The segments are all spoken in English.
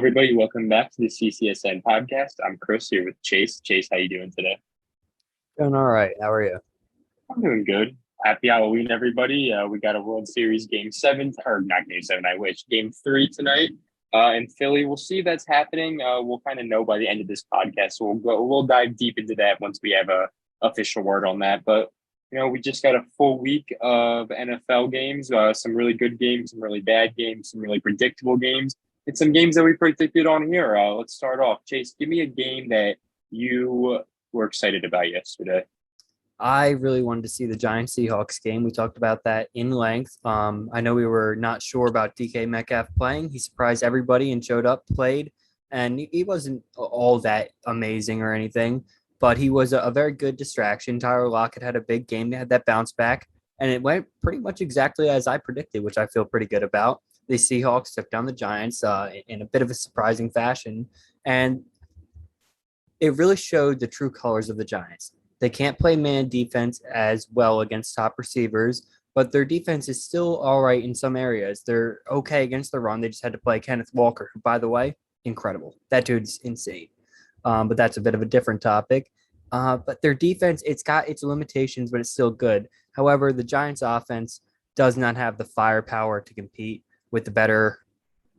Everybody. Welcome back to the CCSN podcast. I'm Chris here with Chase. Chase, how you doing today? Doing all right. How are you? I'm doing good. Happy Halloween, everybody. We got a World Series Game 7, or not Game 7, I wish, Game 3 tonight in Philly. We'll see if that's happening. We'll kind of know by the end of this podcast. So we'll dive deep into that once we have a official word on that. But, we just got a full week of NFL games, some really good games, some really bad games, some really predictable games, and some games that we predicted on here. Let's start off. Chase, give me a game that you were excited about yesterday. I really wanted to see the Giants Seahawks game. We talked about that in length. I know we were not sure about DK Metcalf playing. He surprised everybody and showed up, played, and he wasn't all that amazing or anything, but he was a very good distraction. Tyler Lockett had a big game. They had that bounce back, and it went pretty much exactly as I predicted, which I feel pretty good about. The Seahawks took down the Giants in a bit of a surprising fashion, and it really showed the true colors of the Giants. They can't play man defense as well against top receivers, but their defense is still all right in some areas. They're okay against the run. They just had to play Kenneth Walker, who, by the way, incredible. That dude's insane. But that's a bit of a different topic. But their defense, it's got its limitations, but it's still good. However, the Giants' offense does not have the firepower to compete with the better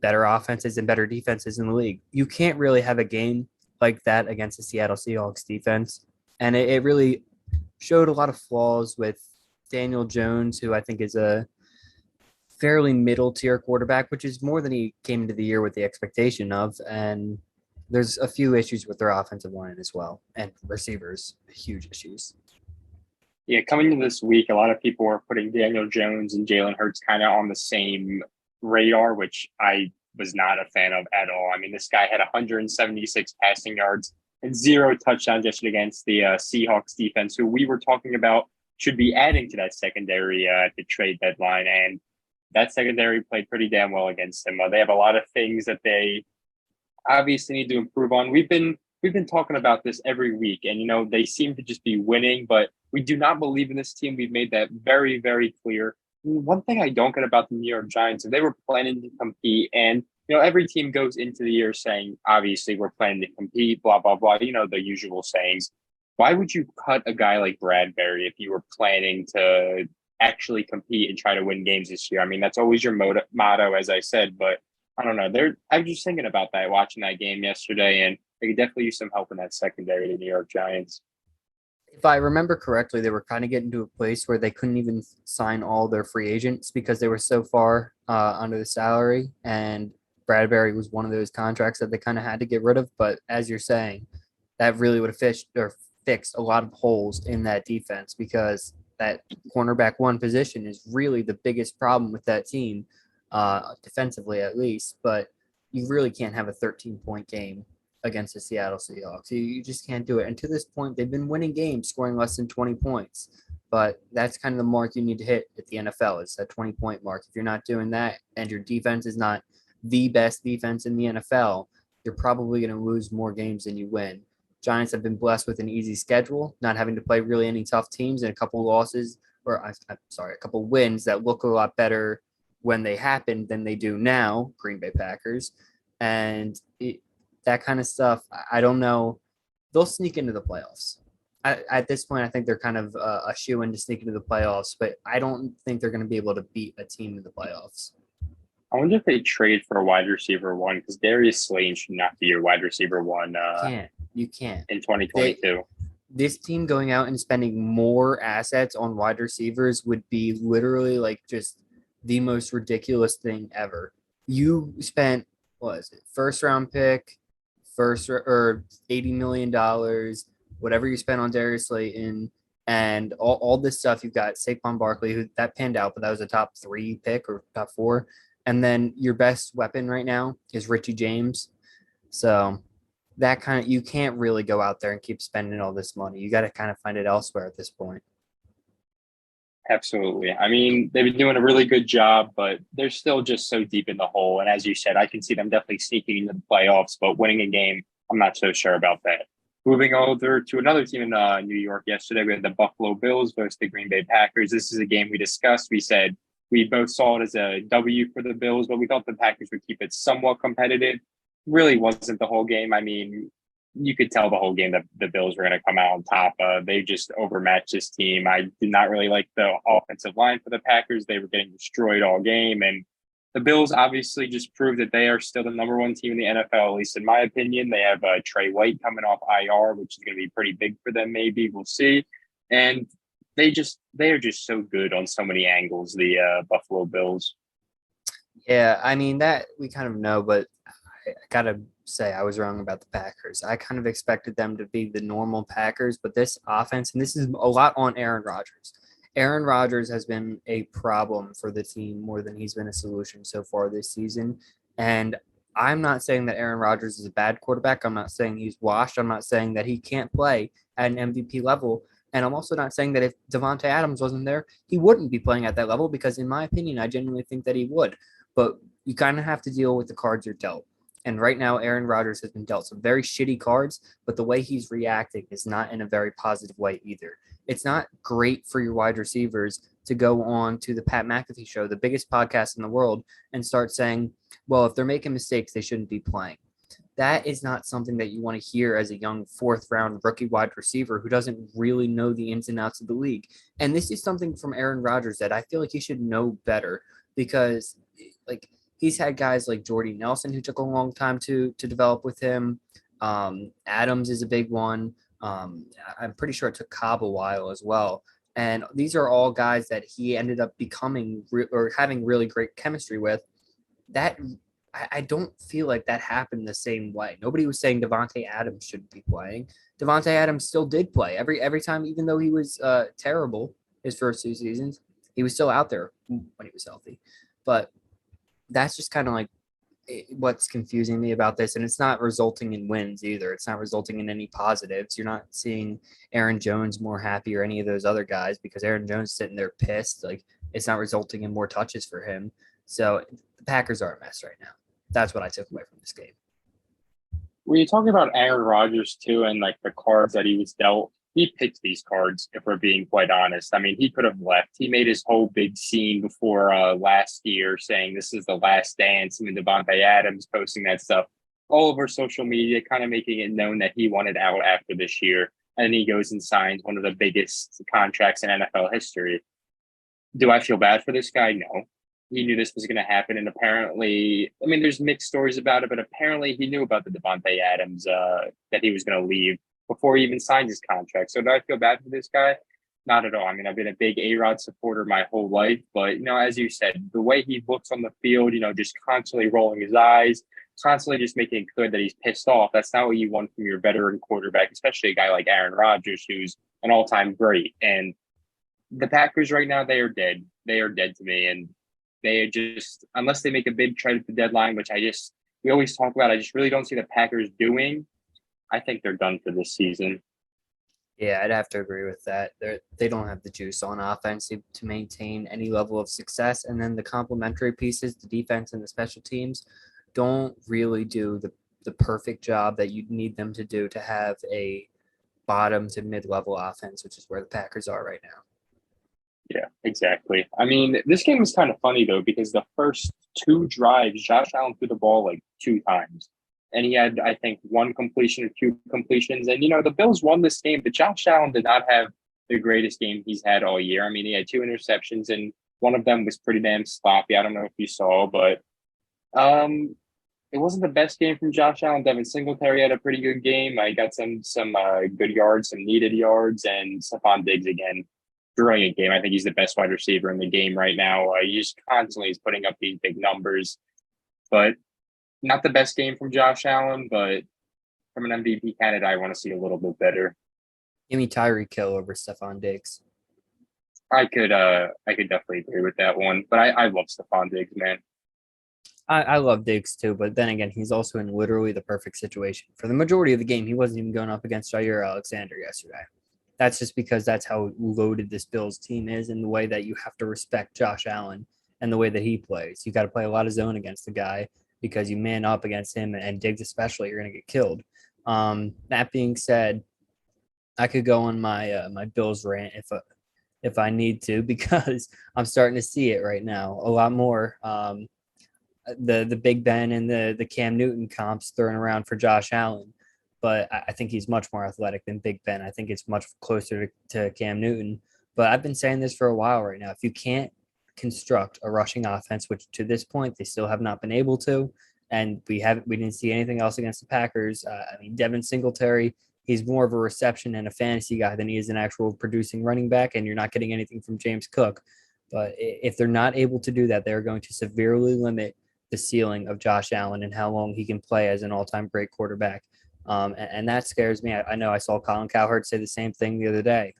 offenses and better defenses in the league. You can't really have a game like that against the Seattle Seahawks defense. And it really showed a lot of flaws with Daniel Jones, who I think is a fairly middle tier quarterback, which is more than he came into the year with the expectation of. And there's a few issues with their offensive line as well, and receivers, huge issues. Yeah, coming into this week, a lot of people were putting Daniel Jones and Jalen Hurts kind of on the same radar, which I was not a fan of at all. I mean, this guy had 176 passing yards and 0 touchdowns yesterday against the Seahawks defense, who we were talking about should be adding to that secondary at the trade deadline. And that secondary played pretty damn well against them. They have a lot of things that they obviously need to improve on. We've been talking about this every week, and they seem to just be winning, but we do not believe in this team. We've made that very, very clear. One thing I don't get about the New York Giants, if they were planning to compete, and every team goes into the year saying, obviously, we're planning to compete, blah, blah, blah, the usual sayings. Why would you cut a guy like Bradbury if you were planning to actually compete and try to win games this year? I mean, that's always your motto, as I said, but I don't know. I'm just thinking about that, watching that game yesterday, and they could definitely use some help in that secondary, the New York Giants. If I remember correctly, they were kind of getting to a place where they couldn't even sign all their free agents because they were so far under the salary. And Bradbury was one of those contracts that they kind of had to get rid of. But as you're saying, that really would have fixed a lot of holes in that defense, because that cornerback one position is really the biggest problem with that team, defensively at least. But you really can't have a 13-point game against the Seattle Seahawks. You just can't do it. And to this point, they've been winning games, scoring less than 20 points. But that's kind of the mark you need to hit at the NFL, is that 20-point mark. If you're not doing that and your defense is not the best defense in the NFL, you're probably going to lose more games than you win. Giants have been blessed with an easy schedule, not having to play really any tough teams, and a couple losses, or a couple wins that look a lot better when they happen than they do now, Green Bay Packers. And that kind of stuff, I don't know. They'll sneak into the playoffs. At this point, I think they're kind of a shoe-in to sneak into the playoffs, but I don't think they're going to be able to beat a team in the playoffs. I wonder if they trade for a wide receiver one, because Darius Slayton should not be your wide receiver one You can't. in 2022. This team going out and spending more assets on wide receivers would be literally like just the most ridiculous thing ever. You spent, what is it, first round pick, or $80 million, whatever you spent on Darius Slayton, and all this stuff. You've got Saquon Barkley, who that panned out, but that was a top 3 pick or top 4. And then your best weapon right now is Richie James. So that kind of, you can't really go out there and keep spending all this money. You got to kind of find it elsewhere at this point. Absolutely. I mean, they've been doing a really good job, but they're still just so deep in the hole. And as you said, I can see them definitely sneaking into the playoffs, but winning a game, I'm not so sure about that. Moving over to another team in New York yesterday, we had the Buffalo Bills versus the Green Bay Packers. This is a game we discussed. We said we both saw it as a W for the Bills, but we thought the Packers would keep it somewhat competitive. really wasn't the whole game. I mean, you could tell the whole game that the Bills were going to come out on top. They just overmatched this team. I did not really like the offensive line for the Packers. They were getting destroyed all game. And the Bills obviously just proved that they are still the number one team in the NFL, at least in my opinion. They have Trey White coming off IR, which is going to be pretty big for them, maybe. We'll see. And they are just so good on so many angles, the Buffalo Bills. Yeah, I mean that we kind of know, but I gotta say I was wrong about the Packers. I kind of expected them to be the normal Packers, but this offense, and this is a lot on Aaron Rodgers. Aaron Rodgers has been a problem for the team more than he's been a solution so far this season. And I'm not saying that Aaron Rodgers is a bad quarterback. I'm not saying he's washed. I'm not saying that he can't play at an MVP level. And I'm also not saying that if Devontae Adams wasn't there, he wouldn't be playing at that level because, in my opinion, I genuinely think that he would. But you kind of have to deal with the cards you're dealt. And right now, Aaron Rodgers has been dealt some very shitty cards, but the way he's reacting is not in a very positive way either. It's not great for your wide receivers to go on to the Pat McAfee show, the biggest podcast in the world, and start saying, well, if they're making mistakes, they shouldn't be playing. That is not something that you want to hear as a young fourth round rookie wide receiver who doesn't really know the ins and outs of the league. And this is something from Aaron Rodgers that I feel like he should know better because like he's had guys like Jordy Nelson who took a long time to develop with him. Adams is a big one. I'm pretty sure it took Cobb a while as well. And these are all guys that he ended up becoming or having really great chemistry with. That I don't feel like that happened the same way. Nobody was saying Devontae Adams shouldn't be playing. Devontae Adams still did play every time, even though he was terrible his first 2 seasons. He was still out there when he was healthy. But that's just kind of like what's confusing me about this. And it's not resulting in wins either. It's not resulting in any positives. You're not seeing Aaron Jones more happy or any of those other guys because Aaron Jones is sitting there pissed. Like it's not resulting in more touches for him. So the Packers are a mess right now. That's what I took away from this game. When you talk about Aaron Rodgers too, and like the cards that he was dealt, he picked these cards. If we're being quite honest, I mean, he could have left. He made his whole big scene before last year, saying this is the last dance. I mean, Devontae Adams posting that stuff all over social media, kind of making it known that he wanted out after this year, and then he goes and signs one of the biggest contracts in NFL history. Do I feel bad for this guy? No. He knew this was going to happen, and apparently, I mean, there's mixed stories about it, but apparently he knew about the Devontae Adams that he was going to leave before he even signed his contract. So do I feel bad for this guy? Not at all. I mean, I've been a big A-Rod supporter my whole life, but as you said, the way he looks on the field, just constantly rolling his eyes, constantly just making it clear that he's pissed off. That's not what you want from your veteran quarterback, especially a guy like Aaron Rodgers, who's an all-time great. And the Packers right now, they are dead. They are dead to me, and they just, unless they make a big trade at the deadline, which we always talk about, I just really don't see the Packers doing. I think they're done for this season. Yeah, I'd have to agree with that. They don't have the juice on offense to maintain any level of success. And then the complementary pieces, the defense and the special teams, don't really do the perfect job that you'd need them to do to have a bottom to mid-level offense, which is where the Packers are right now. Yeah, exactly. I mean, this game was kind of funny, though, because the first two drives, Josh Allen threw the ball like 2 times. And he had, I think, one completion or 2 completions. And, the Bills won this game, but Josh Allen did not have the greatest game he's had all year. I mean, he had 2 interceptions, and one of them was pretty damn sloppy. I don't know if you saw, but it wasn't the best game from Josh Allen. Devin Singletary had a pretty good game. I got some good yards, some needed yards, and Stephon Diggs again. Brilliant game. I think he's the best wide receiver in the game right now. He just constantly is putting up these big numbers, but not the best game from Josh Allen. But from an MVP candidate, I want to see a little bit better. Give me Tyreek Hill over Stephon Diggs. I could definitely agree with that one. But I love Stephon Diggs, man. I love Diggs too, but then again, he's also in literally the perfect situation. For the majority of the game, he wasn't even going up against Jair Alexander yesterday. That's just because that's how loaded this Bills team is and the way that you have to respect Josh Allen and the way that he plays. You got to play a lot of zone against the guy because you man up against him and Diggs especially, you're going to get killed. That being said, I could go on my my Bills rant if I need to because I'm starting to see it right now a lot more. the Big Ben and the Cam Newton comps thrown around for Josh Allen, but I think he's much more athletic than Big Ben. I think it's much closer to Cam Newton. But I've been saying this for a while right now. If you can't construct a rushing offense, which to this point they still have not been able to, and we didn't see anything else against the Packers. I mean, Devin Singletary, he's more of a reception and a fantasy guy than he is an actual producing running back, and you're not getting anything from James Cook. But if they're not able to do that, they're going to severely limit the ceiling of Josh Allen and how long he can play as an all-time great quarterback. And that scares me. I know I saw Colin Cowherd say the same thing the other day.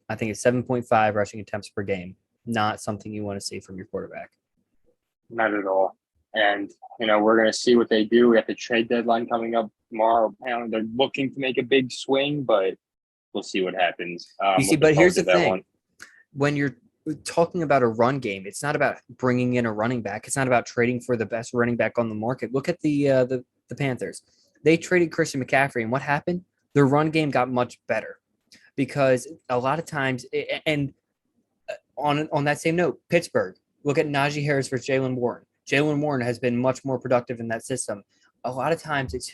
I think it's 7.5 rushing attempts per game. Not something you want to see from your quarterback. Not at all. And, we're going to see what they do. We have the trade deadline coming up tomorrow. They're looking to make a big swing, but we'll see what happens. But here's the thing. When you're talking about a run game, it's not about bringing in a running back. It's not about trading for the best running back on the market. Look at the Panthers. They traded Christian McCaffrey, and what happened? Their run game got much better because a lot of times, and on that same note, Pittsburgh, look at Najee Harris versus Jaylen Warren. Jaylen Warren has been much more productive in that system. A lot of times it's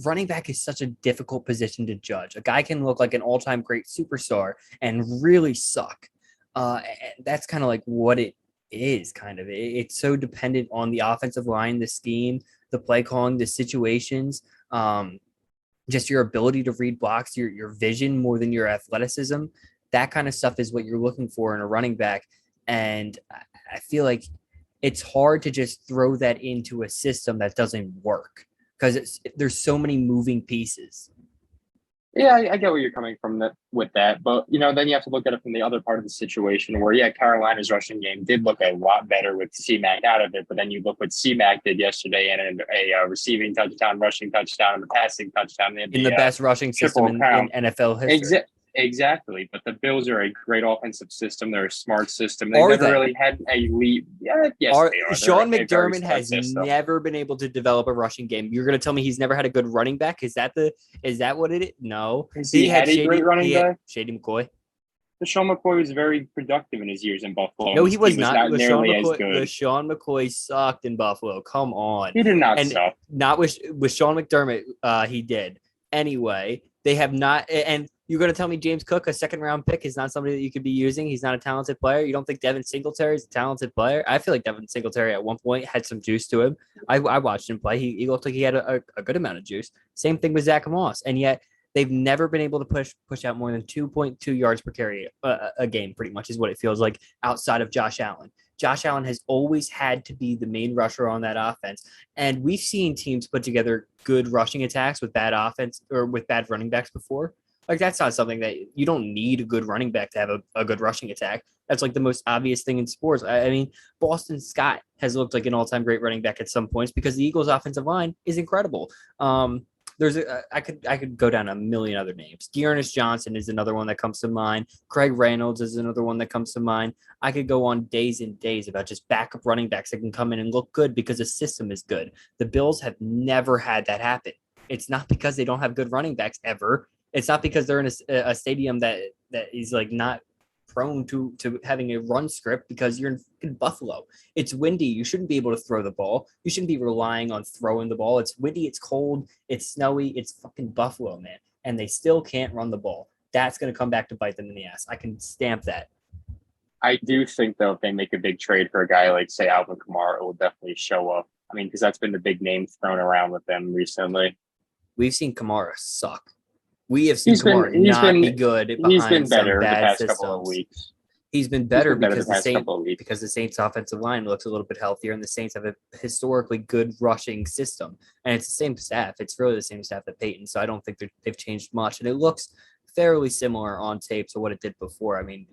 running back is such a difficult position to judge. A guy can look like an all-time great superstar and really suck. That's kind of like what it is, kind of. It's so dependent on the offensive line, the scheme, the play calling, the situations, just your ability to read blocks, your vision more than your athleticism. That kind of stuff is what you're looking for in a running back. And I feel like it's hard to just throw that into a system that doesn't work because there's so many moving pieces. Yeah, I get where you're coming from with that. But, then you have to look at it from the other part of the situation where, Carolina's rushing game did look a lot better with C-Mac out of it. But then you look what C-Mac did yesterday and a receiving touchdown, rushing touchdown, and a passing touchdown. In the best rushing system in NFL history. Exactly. But the Bills are a great offensive system. They're a smart system. They never really had a lead. Yeah, yes, they are. Sean McDermott has never been able to develop a rushing game. You're going to tell me he's never had a good running back? Is that what it is? No. He had a great running back? Shady McCoy. Sean McCoy was very productive in his years in Buffalo. No, he was not nearly as good. Sean McCoy sucked in Buffalo. Come on. He did not suck. Not with Sean McDermott, he did. Anyway, they have not – and you're going to tell me James Cook, a second-round pick, is not somebody that you could be using? He's not a talented player? You don't think Devin Singletary is a talented player? I feel like Devin Singletary at one point had some juice to him. I watched him play. He looked like he had a good amount of juice. Same thing with Zach Moss. And yet they've never been able to push out more than 2.2 yards per carry a game, pretty much is what it feels like outside of Josh Allen. Josh Allen has always had to be the main rusher on that offense. And we've seen teams put together good rushing attacks with bad offense or with bad running backs before. Like, that's not something that you don't need a good running back to have a good rushing attack. That's like the most obvious thing in sports. I mean, Boston Scott has looked like an all-time great running back at some points because the Eagles' offensive line is incredible. I could go down a million other names. Dearness Johnson is another one that comes to mind. Craig Reynolds is another one that comes to mind. I could go on days and days about just backup running backs that can come in and look good because the system is good. The Bills have never had that happen. It's not because they don't have good running backs ever. It's not because they're in a stadium that is like not prone to having a run script because you're in Buffalo. It's windy. You shouldn't be able to throw the ball. You shouldn't be relying on throwing the ball. It's windy. It's cold. It's snowy. It's fucking Buffalo, man. And they still can't run the ball. That's going to come back to bite them in the ass. I can stamp that. I do think, though, if they make a big trade for a guy like, say, Alvin Kamara, it will definitely show up. I mean, because that's been the big name thrown around with them recently. We've seen Kamara suck. We have seen Kamara not be good behind he's been better some bad the past systems. couple of weeks. He's been better because the Saints offensive line looks a little bit healthier, and the Saints have a historically good rushing system. And it's the same staff. It's really the same staff that Peyton. So I don't think they've changed much. And it looks fairly similar on tape to what it did before. I mean,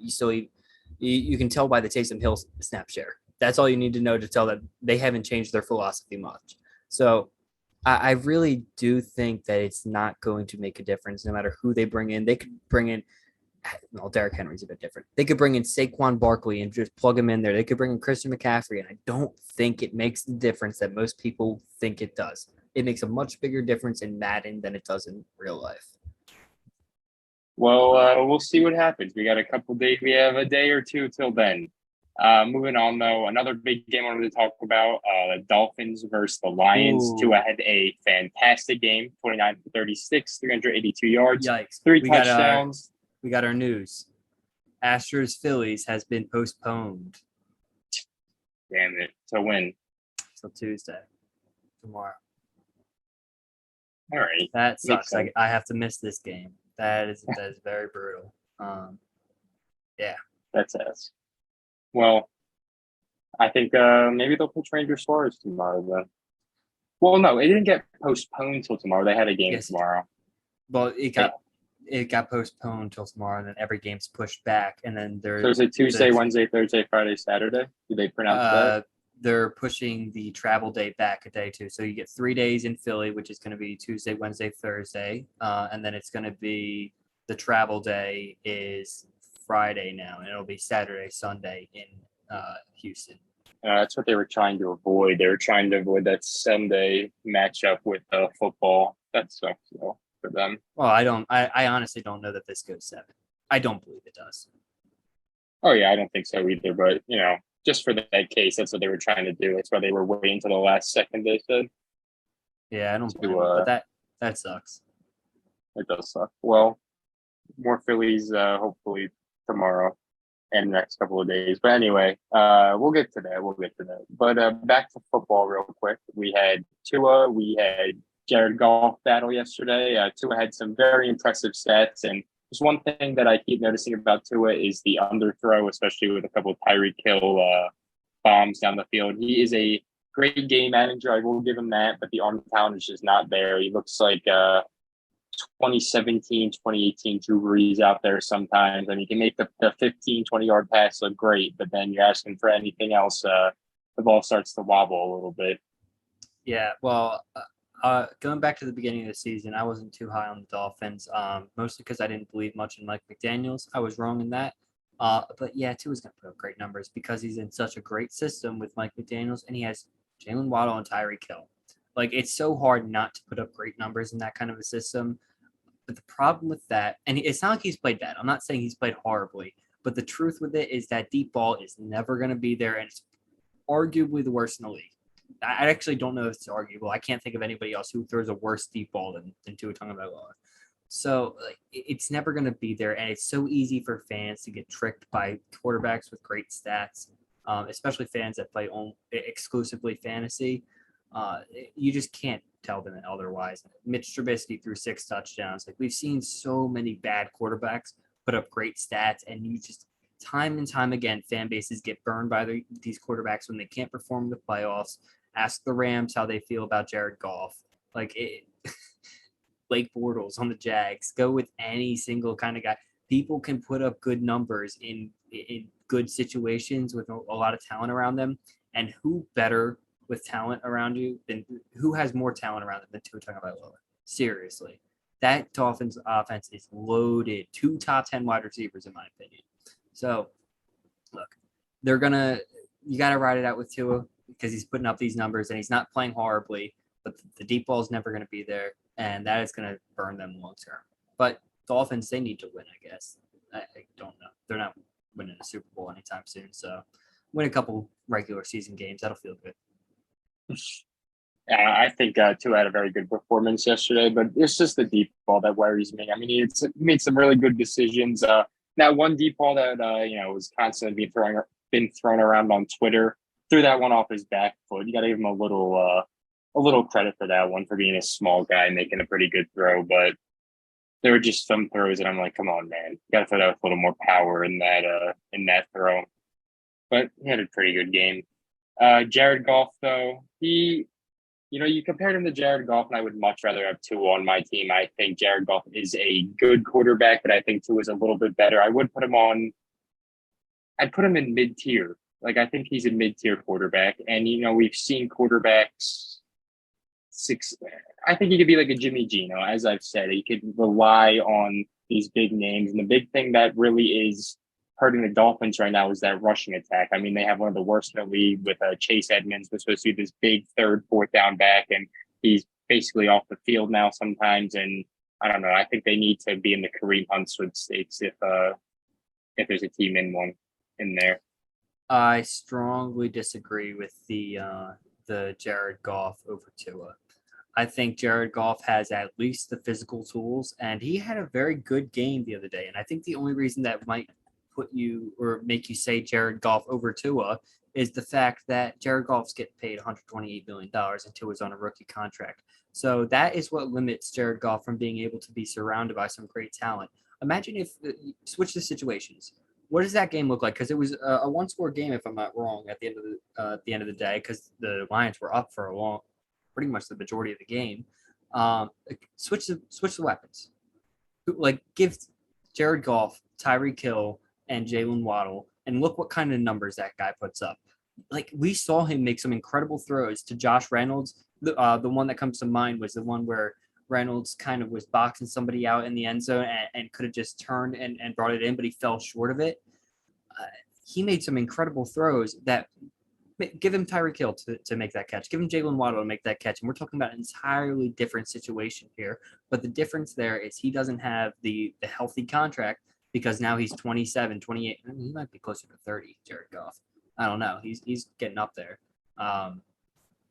you can tell by the Taysom Hill snap share. That's all you need to know to tell that they haven't changed their philosophy much. So I really do think that it's not going to make a difference no matter who they bring in. They could bring in, well, Derrick Henry's a bit different. They could bring in Saquon Barkley and just plug him in there. They could bring in Christian McCaffrey, and I don't think it makes the difference that most people think it does. It makes a much bigger difference in Madden than it does in real life. Well, we'll see what happens. We got a couple days. We have a day or two till then. Moving on though, another big game I wanted to talk about, the Dolphins versus the Lions. Ooh, Tua had a fantastic game, 29 for 36, 382 yards, yikes! three touchdowns. We got our news. Astros Phillies has been postponed Damn it, to win. till Tuesday, tomorrow. All right, That makes sucks. sense. I have to miss this game. That is very brutal. Yeah. That's us. Well, I think maybe they'll pitch Ranger Suarez tomorrow then. Well, no, it didn't get postponed till tomorrow. They had a game Yes. tomorrow. Well, Hey, it got postponed till tomorrow, and then every game's pushed back, and then so is it Tuesday, Wednesday, Thursday, Friday, Saturday? Do they pronounce that? they're pushing the travel date back a day too. So you get 3 days in Philly, which is going to be Tuesday, Wednesday, Thursday, and then it's going to be the travel day is Friday now, and it'll be Saturday, Sunday in Houston. That's what they were trying to avoid. They were trying to avoid that Sunday matchup with football. That sucks though for them. Well, I honestly don't know that this goes 7. I don't believe it does. Oh yeah, I don't think so either. But just for that case, that's what they were trying to do. That's why they were waiting to the last second. They said Yeah, I don't blame to them, but that sucks. it does suck. Well, more Phillies hopefully tomorrow and the next couple of days. But anyway, we'll get to that. We'll get to that. But back to football real quick. We had Tua, we had Jared Goff battle yesterday. Tua had some very impressive stats, and just one thing that I keep noticing about Tua is the underthrow, especially with a couple of Tyreek Hill bombs down the field. He is a great game manager. I will give him that, but the arm talent is just not there. He looks like 2017, 2018 Drew Brees out there sometimes. I mean, you can make the 15, 20-yard pass look great, but then you're asking for anything else, the ball starts to wobble a little bit. Yeah, well, going back to the beginning of the season, I wasn't too high on the Dolphins, mostly because I didn't believe much in Mike McDaniels. I was wrong in that. But yeah, Tua's going to put up great numbers because he's in such a great system with Mike McDaniels, and he has Jalen Waddle and Tyreek Hill. Like, it's so hard not to put up great numbers in that kind of a system. But the problem with that, and it's not like he's played bad. I'm not saying he's played horribly, but the truth with it is that deep ball is never going to be there, and it's arguably the worst in the league. I actually don't know if it's arguable. I can't think of anybody else who throws a worse deep ball than Tua Tagovailoa. So like, it's never going to be there, and it's so easy for fans to get tricked by quarterbacks with great stats, especially fans that play exclusively fantasy. You just can't tell them otherwise. Mitch Trubisky threw 6 touchdowns. Like we've seen so many bad quarterbacks put up great stats, and you just time and time again, fan bases get burned by these quarterbacks when they can't perform in the playoffs. Ask the Rams how they feel about Jared Goff. Like Blake Bortles on the Jags. Go with any single kind of guy. People can put up good numbers in good situations with a lot of talent around them. And who better with talent around you than who has more talent around them than Tua Tagovailoa? Seriously, that Dolphins offense is loaded. 2 top 10 wide receivers, in my opinion. So, look, you got to ride it out with Tua because he's putting up these numbers and he's not playing horribly, but the deep ball is never going to be there, and that is going to burn them long term. But Dolphins, they need to win, I guess. I don't know. They're not winning a Super Bowl anytime soon, so win a couple regular season games. That'll feel good. I think Tua had a very good performance yesterday, but it's just the deep ball that worries me. I mean, he made some really good decisions. That one deep ball that was constantly been thrown around on Twitter, threw that one off his back foot. You got to give him a little credit for that one for being a small guy making a pretty good throw. But there were just some throws that I'm like, come on, man, you got to throw that with a little more power in that throw. But he had a pretty good game. Jared Goff, though, you compared him to Jared Goff, and I would much rather have Tua on my team. I think Jared Goff is a good quarterback, but I think Tua is a little bit better. I'd put him in mid-tier. Like, I think he's a mid-tier quarterback. And, we've seen quarterbacks I think he could be like a Jimmy G, as I've said. He could rely on these big names. And the big thing that really is hurting the Dolphins right now is that rushing attack. I mean, they have one of the worst in the league with Chase Edmonds, who's supposed to be this big third, fourth down back, and he's basically off the field now sometimes. And I don't know. I think they need to be in the Kareem Hunt sweepstakes if there's a team in there. I strongly disagree with the Jared Goff over Tua. I think Jared Goff has at least the physical tools, and he had a very good game the other day. And I think the only reason that might put you or make you say Jared Goff over Tua is the fact that Jared Goff's getting paid $128 million and Tua's on a rookie contract. So that is what limits Jared Goff from being able to be surrounded by some great talent. Imagine if switch the situations. What does that game look like? Because it was a one-score game, if I'm not wrong, at the end of the day, because the Lions were up for pretty much the majority of the game. Switch the weapons. Like give Jared Goff, Tyreek Hill, and Jalen Waddle, and look what kind of numbers that guy puts up. Like we saw him make some incredible throws to Josh Reynolds. The one that comes to mind was the one where Reynolds kind of was boxing somebody out in the end zone and could have just turned and brought it in, but he fell short of it. He made some incredible throws that give him Tyreek Hill to make that catch. Give him Jalen Waddle to make that catch. And we're talking about an entirely different situation here. But the difference there is he doesn't have the healthy contract because now he's 27, 28. I mean, he might be closer to 30, Jared Goff. I don't know. He's getting up there.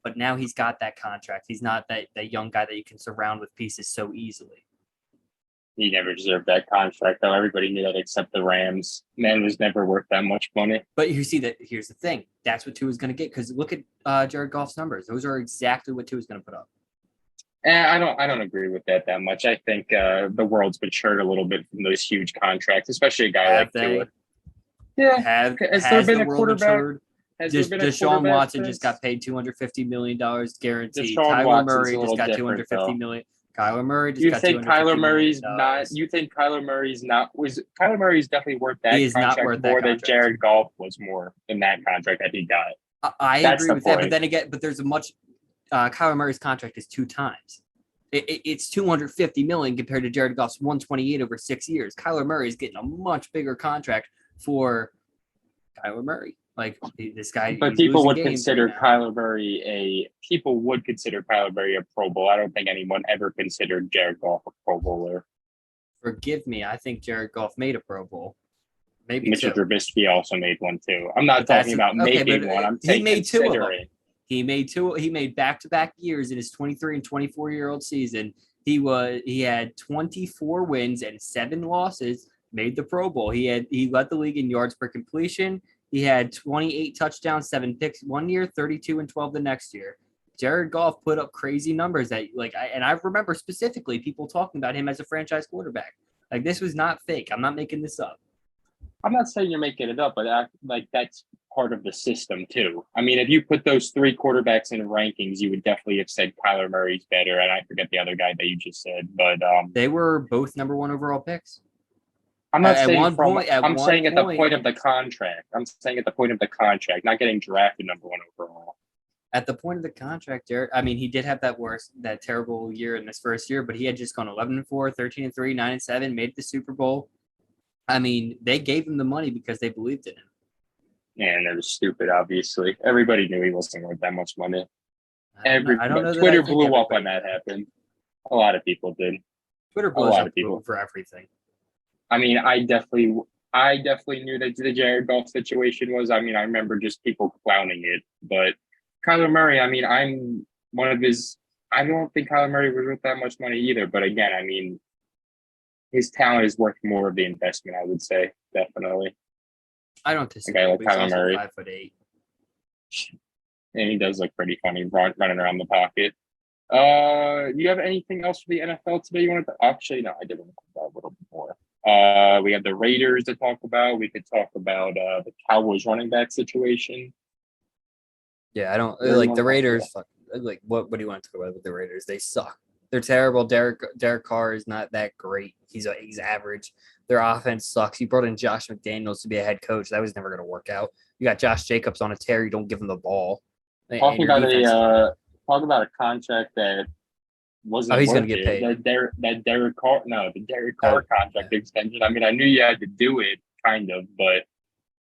But now he's got that contract. He's not that young guy that you can surround with pieces so easily. He never deserved that contract, though. Everybody knew that except the Rams. Man was never worth that much money. But you see that here's the thing. That's what Tua's going to get because look at Jared Goff's numbers. Those are exactly what Tua's going to put up. I don't agree with that much. I think the world's matured a little bit from those huge contracts, especially a guy like Tua. Yeah. Has there been a quarterback? Deshaun Watson just got paid $250 million guaranteed. Kyler Murray just got $250 million. Kyler Murray just got $250 million. You think Kyler Murray's not? Kyler Murray's definitely worth that contract more than Jared Goff was more than that contract that he got. I agree with that, but then again, there's a much Kyler Murray's contract is 2 times. It's $250 million compared to Jared Goff's $128 over 6 years. Kyler Murray is getting a much bigger contract for Kyler Murray. Like this guy, but people would consider Kyler Murray a Pro Bowl. I don't think anyone ever considered Jared Goff a Pro Bowler. Forgive me, I think Jared Goff made a Pro Bowl. Maybe Mitchell Trubisky also made one too. I'm not talking about making one. I'm saying considering. He made 2. He made back-to-back years in his 23 and 24-year-old season. He had 24 wins and 7 losses. Made the Pro Bowl. He led the league in yards per completion. He had 28 touchdowns, 7 picks one year, 32 and 12 the next year. Jared Goff put up crazy numbers that I remember specifically people talking about him as a franchise quarterback. Like this was not fake. I'm not making this up. I'm not saying you're making it up, but that's part of the system too. I mean, if you put those 3 quarterbacks in rankings, you would definitely have said Kyler Murray's better, and I forget the other guy that you just said, but they were both number 1 overall picks. I'm not saying at the point of the contract. I'm saying at the point of the contract, not getting drafted number 1 overall. At the point of the contract, Jared, I mean, he did have that terrible year in his first year, but he had just gone 11-4, 13-3, 9-7, made the Super Bowl. I mean, they gave him the money because they believed in him. And it was stupid, obviously. Everybody knew he wasn't worth that much money. I don't know Twitter blew up when that happened. A lot of people did. Twitter blows up for everything. I mean, I definitely knew that the Jared Goff situation was. I mean, I remember just people clowning it. But Kyler Murray, I mean, I'm one of his. I don't think Kyler Murray was worth that much money either. But again, I mean, his talent is worth more of the investment. I would say definitely. I don't disagree. Like Kyler Murray, 5'8", and he does look pretty funny running around the pocket. You have anything else for the NFL today? You wanted to actually? No, I did want to talk about a little bit more. We have the Raiders to talk about. We could talk about the Cowboys running back situation. Yeah, I don't like the Raiders. Like, what do you want to talk about with the Raiders? They suck. They're terrible. Derek Carr is not that great. He's average. Their offense sucks. You brought in Josh McDaniels to be a head coach. That was never going to work out. You got Josh Jacobs on a tear. You don't give him the ball. Talk about a contract that wasn't. He's going to get paid. The Derek Carr contract extension. I mean, I knew you had to do it, kind of, but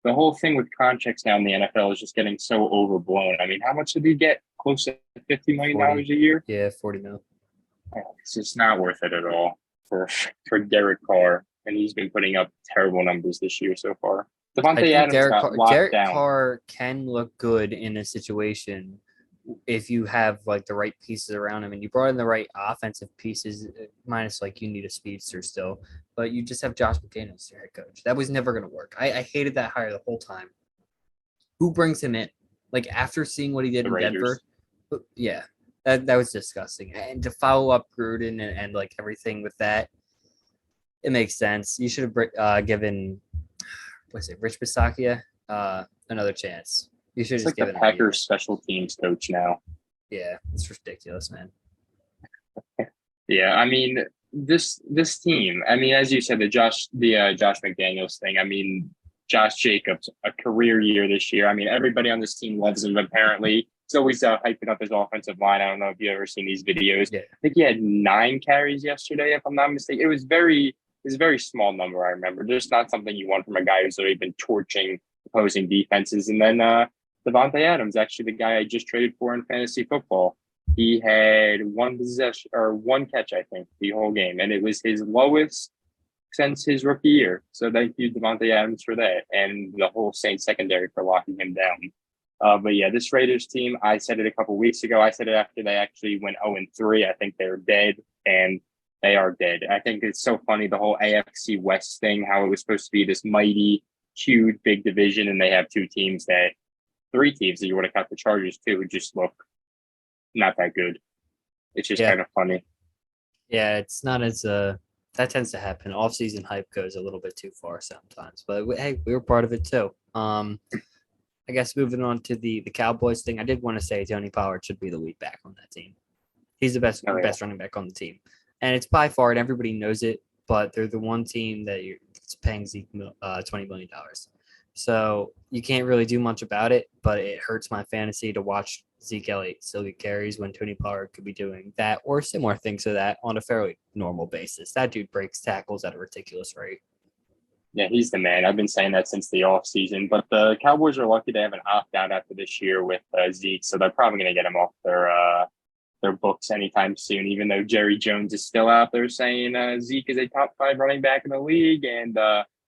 the whole thing with contracts now in the NFL is just getting so overblown. I mean, how much did he get? Close to $50 million a year. Yeah, $40 million. It's just not worth it at all for Derek Carr, and he's been putting up terrible numbers this year so far. I Devontae think Adams got locked Derek down. Carr can look good in a situation if you have like the right pieces around him and you brought in the right offensive pieces, minus like you need a speedster still, but you just have Josh McDaniels as your head coach. That was never going to work. I hated that hire the whole time. Who brings him in? Like after seeing what he did The in Denver, Raiders. yeah, that was disgusting. And to follow up Gruden and like everything with that, it makes sense. You should have given, what's it, Rich Bisaccia, another chance. You should have It's just like the given him a year. Packers special teams coach now. Yeah, it's ridiculous, man. Yeah, I mean this team. I mean, as you said, Josh McDaniels thing. I mean, Josh Jacobs, a career year this year. I mean, everybody on this team loves him. Apparently, he's always hyping up his offensive line. I don't know if you've ever seen these videos. Yeah, I think he had 9 carries yesterday, if I'm not mistaken. It was a very small number. I remember. Just not something you want from a guy who's already been torching opposing defenses. And then Devontae Adams, actually the guy I just traded for in fantasy football. He had one possession or one catch, I think, the whole game, and it was his lowest since his rookie year. So thank you, Devontae Adams, for that, and the whole Saints secondary for locking him down. But yeah, this Raiders team, I said it a couple weeks ago. I said it after they actually went 0-3. I think they're dead, and they are dead. I think it's so funny the whole AFC West thing, how it was supposed to be this mighty, huge, big division, and they have three teams that you would have got the Chargers too, who just look not that good. It's just yeah, kind of funny. yeah. It's not as that tends to happen. Off-season hype goes a little bit too far sometimes, but hey, we were part of it too. I guess moving on to the Cowboys thing, I did want to say Tony Pollard should be the lead back on that team. He's the Oh yeah, best running back on the team, and it's by far, and everybody knows it. But they're the one team that you're paying Zeke $20 million, so you can't really do much about it. But it hurts my fantasy to watch Zeke Elliott still get carries when Tony Pollard could be doing that or similar things to that on a fairly normal basis. That dude breaks tackles at a ridiculous rate. yeah, he's the man. I've been saying that since the off season. But the Cowboys are lucky they have an opt out after this year with Zeke, so they're probably going to get him off their books anytime soon. Even though Jerry Jones is still out there saying Zeke is a top 5 running back in the league, and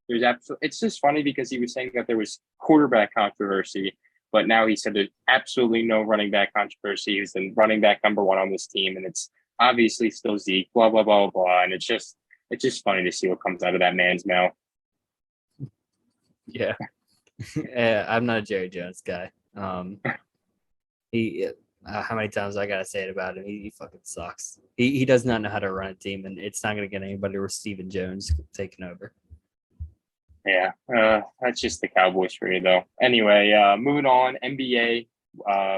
there's absolutely. It's just funny because he was saying that there was quarterback controversy, but now he said there's absolutely no running back controversy. He's the running back #1 on this team, and it's obviously still Zeke. Blah blah blah blah, and it's just funny to see what comes out of that man's mouth. Yeah, I'm not a Jerry Jones guy. He how many times I gotta say it about him? He fucking sucks. He does not know how to run a team, and it's not gonna get anybody with Steven Jones taking over. Yeah, that's just the Cowboys for you, though. Anyway, moving on, NBA.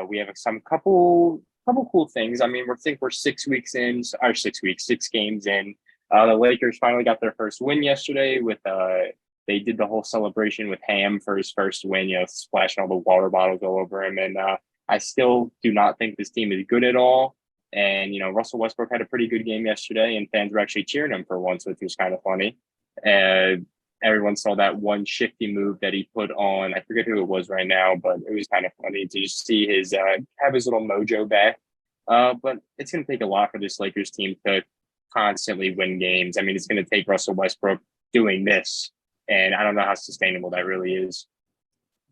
We have some couple cool things. I mean, we're 6 weeks in, or 6 weeks, 6 games in. The Lakers finally got their first win yesterday. They did the whole celebration with Ham for his first win. Splashing all the water bottles all over him. And I still do not think this team is good at all. And Russell Westbrook had a pretty good game yesterday, and fans were actually cheering him for once, which was kind of funny. And everyone saw that one shifty move that he put on. I forget who it was right now, but it was kind of funny to just see his have his little mojo back. But it's going to take a lot for this Lakers team to constantly win games. I mean, it's going to take Russell Westbrook doing this, and I don't know how sustainable that really is.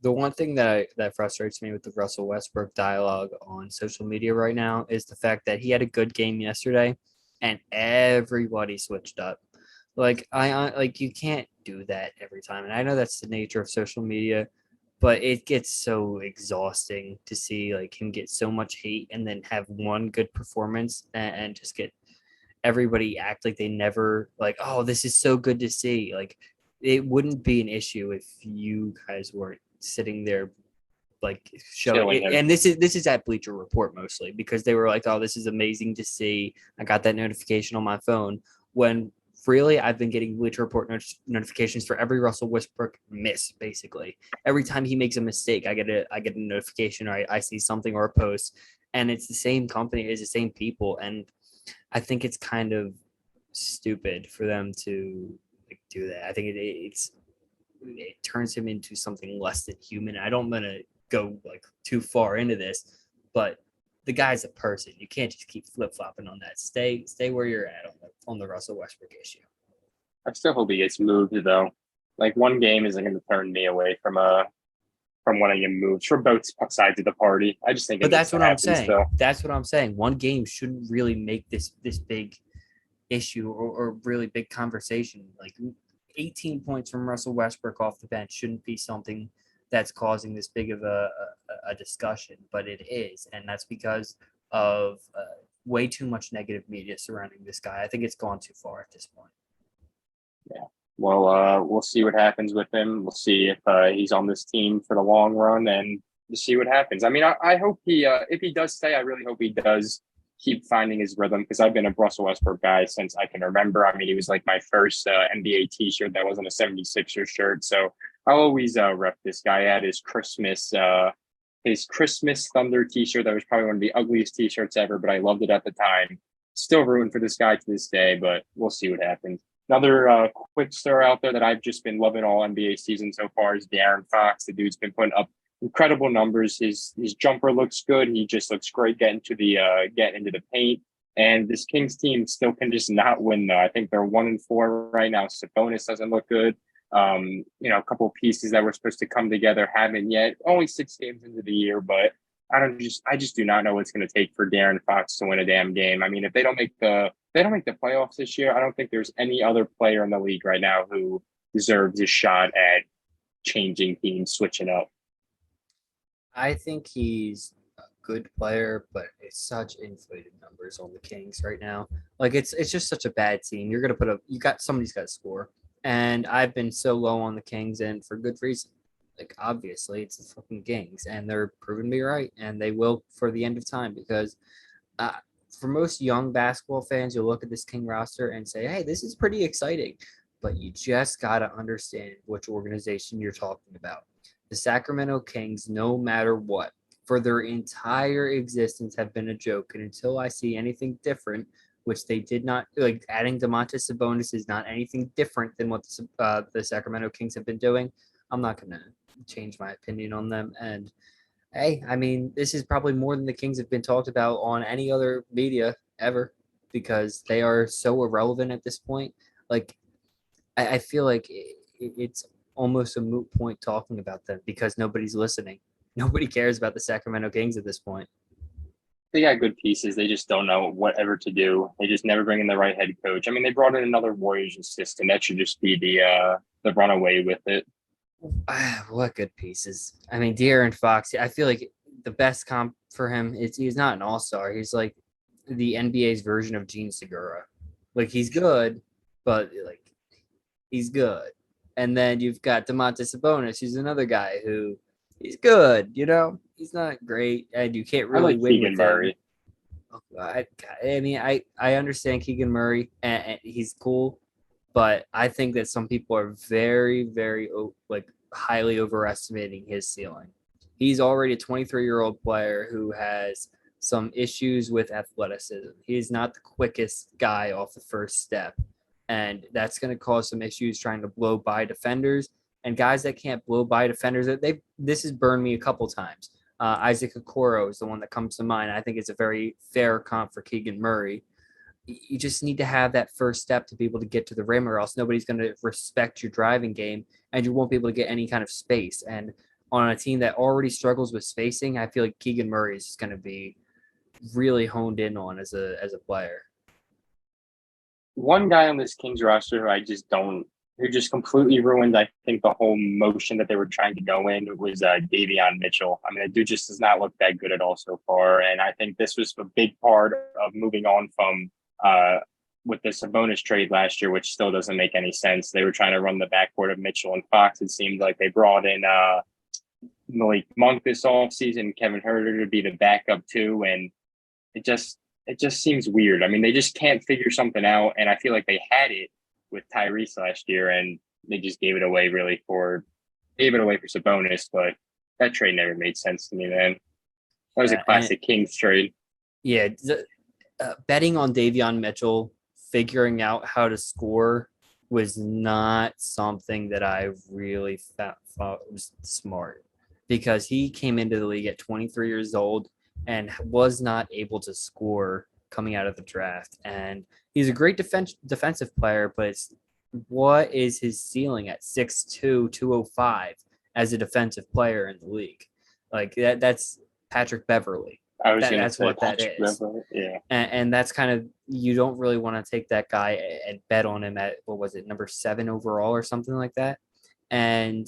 The one thing that frustrates me with the Russell Westbrook dialogue on social media right now is the fact that he had a good game yesterday, and everybody switched up. Like like you can't do that every time, and I know that's the nature of social media, but it gets so exhausting to see like him get so much hate and then have one good performance and just get everybody act like they never like, oh, this is so good to see. Like it wouldn't be an issue if you guys weren't sitting there like showing Killing it. him. And this is at Bleacher Report mostly because they were like, oh, this is amazing to see. I got that notification on my phone when really I've been getting Bleacher Report notifications for every Russell Westbrook miss. Basically, every time he makes a mistake, I get a notification or I see something or a post, and it's the same company, it's the same people, and I think it's kind of stupid for them to like do that. I think it turns him into something less than human. I don't want to go like too far into this, but the guy's a person. You can't just keep flip flopping on that. Stay where you're at on the Russell Westbrook issue. I still hope he gets moved though. Like one game isn't going to turn me away from wanting him moved for both sides of the party. I just think it But needs that's to what I'm happen saying. still. That's what I'm saying. One game shouldn't really make this big issue or really big conversation. Like 18 points from Russell Westbrook off the bench shouldn't be something that's causing this big of a discussion, but it is, and that's because of way too much negative media surrounding this guy. I think it's gone too far at this point. Yeah. Well, we'll see what happens with him. We'll see if he's on this team for the long run, and we'll see what happens. I mean, I hope he, if he does stay, I really hope he does keep finding his rhythm because I've been a Russell Westbrook guy since I can remember. I mean, he was like my first NBA T-shirt that wasn't a 76er shirt, so I'll always rep this guy. I had his Christmas Thunder T-shirt that was probably one of the ugliest T-shirts ever, but I loved it at the time. Still rooting for this guy to this day, but we'll see what happens. Another quick star out there that I've just been loving all NBA season so far is De'Aaron Fox. The dude's been putting up incredible numbers. His jumper looks good. He just looks great getting into the paint. And this Kings team still can just not win though. I think they're 1-4 right now. Sabonis doesn't look good. A couple of pieces that were supposed to come together haven't yet. Only 6 games into the year, but I just do not know what it's going to take for De'Aaron Fox to win a damn game. I mean, if they don't make the playoffs this year, I don't think there's any other player in the league right now who deserves a shot at changing teams, switching up. I think he's a good player, but it's such inflated numbers on the Kings right now. Like it's just such a bad team. You're gonna somebody's got to score, and I've been so low on the Kings, and for good reason. Like obviously, it's the fucking Kings, and they're proving me right, and they will for the end of time because. Uh, for most young basketball fans, you'll look at this King roster and say, hey, this is pretty exciting. But you just got to understand which organization you're talking about. The Sacramento Kings, no matter what, for their entire existence have been a joke. And until I see anything different, which they did not, like adding Domantas Sabonis is not anything different than what the Sacramento Kings have been doing, I'm not going to change my opinion on them. And hey, I mean, this is probably more than the Kings have been talked about on any other media ever because they are so irrelevant at this point. Like, I feel like it's almost a moot point talking about them because nobody's listening. Nobody cares about the Sacramento Kings at this point. They got good pieces. They just don't know whatever to do. They just never bring in the right head coach. I mean, they brought in another Warriors assistant. That should just be the runaway with it. What good pieces. I mean, De'Aaron Fox, I feel like the best comp for him is he's not an all-star. He's like the NBA's version of Gene Segura. Like he's good, but like he's good. And then you've got Domantas Sabonis, who's another guy who he's good, He's not great, and you can't I really like win Keegan with Murray. him. I mean, I understand Keegan Murray, and he's cool, but I think that some people are very, very like highly overestimating his ceiling. He's already a 23-year-old player who has some issues with athleticism. He's not the quickest guy off the first step, and that's going to cause some issues trying to blow by defenders and guys that can't blow by defenders. This has burned me a couple times. Isaac Okoro is the one that comes to mind. I think it's a very fair comp for Keegan Murray. You just need to have that first step to be able to get to the rim, or else nobody's going to respect your driving game, and you won't be able to get any kind of space. And on a team that already struggles with spacing, I feel like Keegan Murray is going to be really honed in on as a player. One guy on this Kings roster who just completely ruined, I think, the whole motion that they were trying to go in was Davion Mitchell. I mean, the dude just does not look that good at all so far. And I think this was a big part of moving on from with the Sabonis trade last year, which still doesn't make any sense. They were trying to run the backcourt of Mitchell and Fox. It seemed like they brought in Malik Monk this offseason, Kevin Huerter to be the backup too. And it just seems weird. I mean, they just can't figure something out. And I feel like they had it with Tyrese last year, and they just gave it away for Sabonis. But that trade never made sense to me, man. That was a classic Kings trade. Yeah, betting on Davion Mitchell figuring out how to score was not something that I really thought was smart because he came into the league at 23 years old and was not able to score coming out of the draft. And he's a great defensive player, but what is his ceiling at 6'2", 205 as a defensive player in the league? Like that's Patrick Beverly. I was gonna That's say what that Patrick is. Beverly. Yeah. And that's kind of, you don't really want to take that guy and bet on him at, what was it, number 7 overall or something like that. And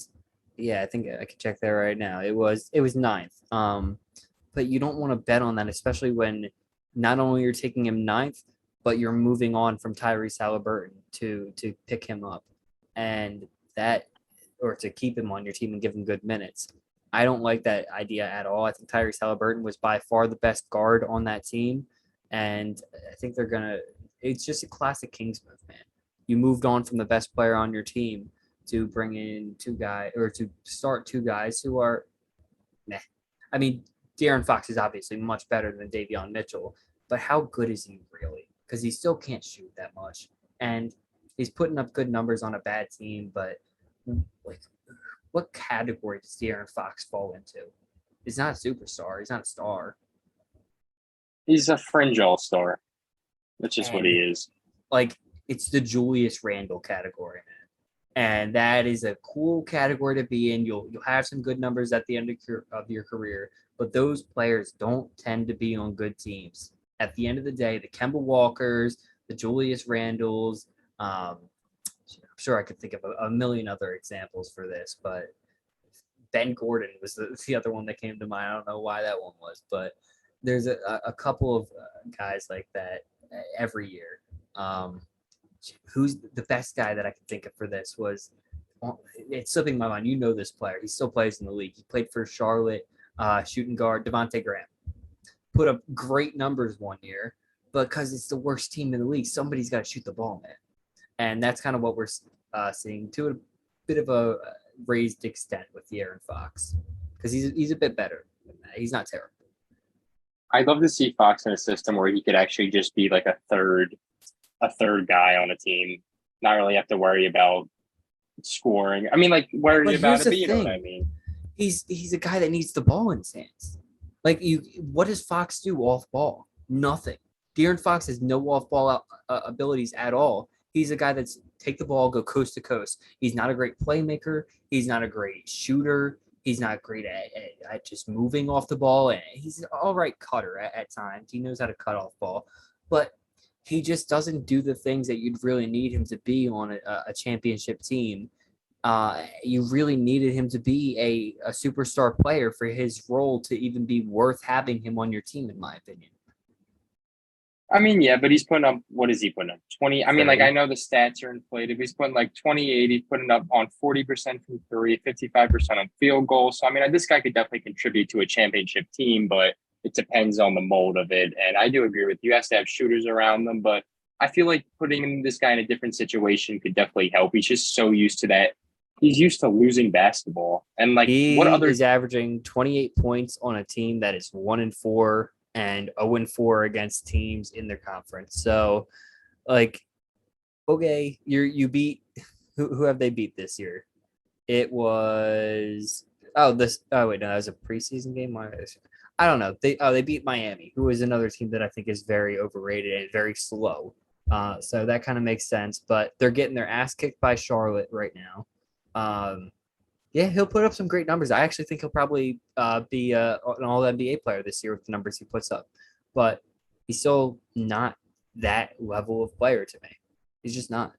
yeah, I think I can check that right now. It was ninth. But you don't want to bet on that, especially when not only you're taking him ninth, but you're moving on from Tyrese Halliburton to pick him up, and that, or to keep him on your team and give him good minutes. I don't like that idea at all. I think Tyrese Halliburton was by far the best guard on that team, and I think they're gonna. It's just a classic Kings move, man. You moved on from the best player on your team to bring in two guys, or to start two guys who are, meh. I mean, De'Aaron Fox is obviously much better than Davion Mitchell, but how good is he really? Because he still can't shoot that much, and he's putting up good numbers on a bad team. But like, what category does De'Aaron Fox fall into? He's not a superstar. He's not a star, He's a fringe all-star, which is what he and is. like, it's the Julius Randle category, man. And that is a cool category to be in. You'll have some good numbers at the end of your career, but those players don't tend to be on good teams. At the end of the day, the Kemba Walkers, the Julius Randles, I'm sure I could think of a million other examples for this, but Ben Gordon was the other one that came to mind. I don't know why that one was, but there's a couple of guys like that every year. Um, who's the best guy that I can think of for this was, it's slipping my mind. You know this player. He still plays in the league. He played for Charlotte, shooting guard Devontae Graham. Put up great numbers one year, but because it's the worst team in the league, somebody's got to shoot the ball, man. And that's kind of what we're seeing to a bit of a raised extent with De'Aaron Fox, because he's a bit better than that. He's not terrible. I'd love to see Fox in a system where he could actually just be like a third guy on a team, not really have to worry about scoring. I mean, like worry But about here's it, the but you know what I thing: mean. he's a guy that needs the ball in his hands. Like, what does Fox do off ball? Nothing. De'Aaron Fox has no off ball abilities at all. He's a guy that's take the ball, go coast to coast. He's not a great playmaker. He's not a great shooter. He's not great at just moving off the ball. And he's an all right cutter at times. He knows how to cut off ball, but he just doesn't do the things that you'd really need him to be on a championship team. You really needed him to be a superstar player for his role to even be worth having him on your team, in my opinion. I mean, yeah, but he's putting up, what is he putting up? 20. I mean, like, I 30. know the stats are inflated, but he's putting like 28. He's putting up on 40% from three, 55% on field goals. So, I mean, this guy could definitely contribute to a championship team, but it depends on the mold of it. And I do agree with you. He has to have shooters around them, but I feel like putting this guy in a different situation could definitely help. He's just so used to that. He's used to losing basketball. And like, what He other is averaging 28 points on a team that is 1-4 and 0-4 against teams in their conference. So, like, okay, you beat, who have they beat this year? It was, oh wait, no, that was a preseason game. I don't know. They beat Miami, who is another team that I think is very overrated and very slow. So that kind of makes sense. But they're getting their ass kicked by Charlotte right now. Yeah, he'll put up some great numbers. I actually think he'll probably be an All NBA player this year with the numbers he puts up. But he's still not that level of player to me. He's just not.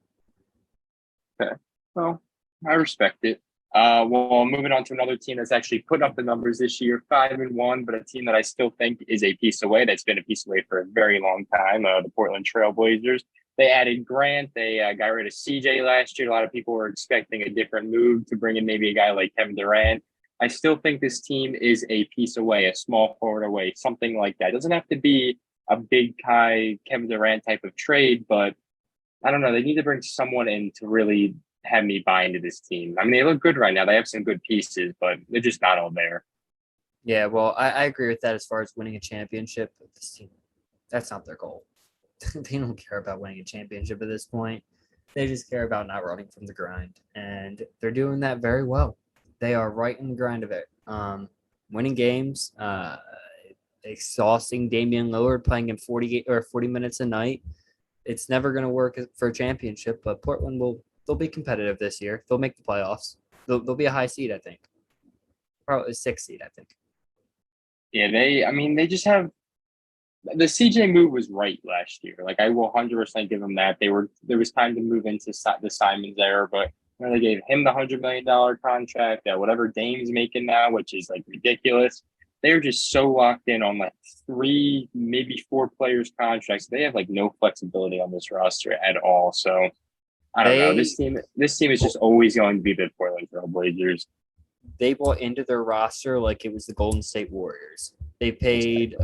Okay. Well, I respect it. Well, moving on to another team that's actually put up the numbers this year, 5-1, but a team that I still think is a piece away. That's been a piece away for a very long time. The Portland Trail Blazers. They added Grant. They got rid of CJ last year. A lot of people were expecting a different move to bring in maybe a guy like Kevin Durant. I still think this team is a piece away, a small forward away, something like that. It doesn't have to be a big Kai Kevin Durant type of trade, but I don't know. They need to bring someone in to really have me buy into this team. I mean, they look good right now. They have some good pieces, but they're just not all there. Yeah, well, I agree with that as far as winning a championship. But this team, that's not their goal. They don't care about winning a championship at this point. They just care about not running from the grind, and they're doing that very well. They are right in the grind of it. Winning games, exhausting Damian Lillard, playing him 40 minutes a night. It's never going to work for a championship, but Portland will they'll be competitive this year. They'll make the playoffs. They'll be a high seed, I think. Probably a 6 seed, I think. Yeah, they just have the CJ move was right last year. Like I will 100% give them that. There was time to move into the Simons era, but they gave him the $100 million contract that whatever Dame's making now, which is like ridiculous. They're just so locked in on like 3, maybe 4 players contracts. They have like no flexibility on this roster at all. So I don't know. They This team is just always going to be the Portland Trail Blazers. they bought into their roster like it was the Golden State Warriors. They paid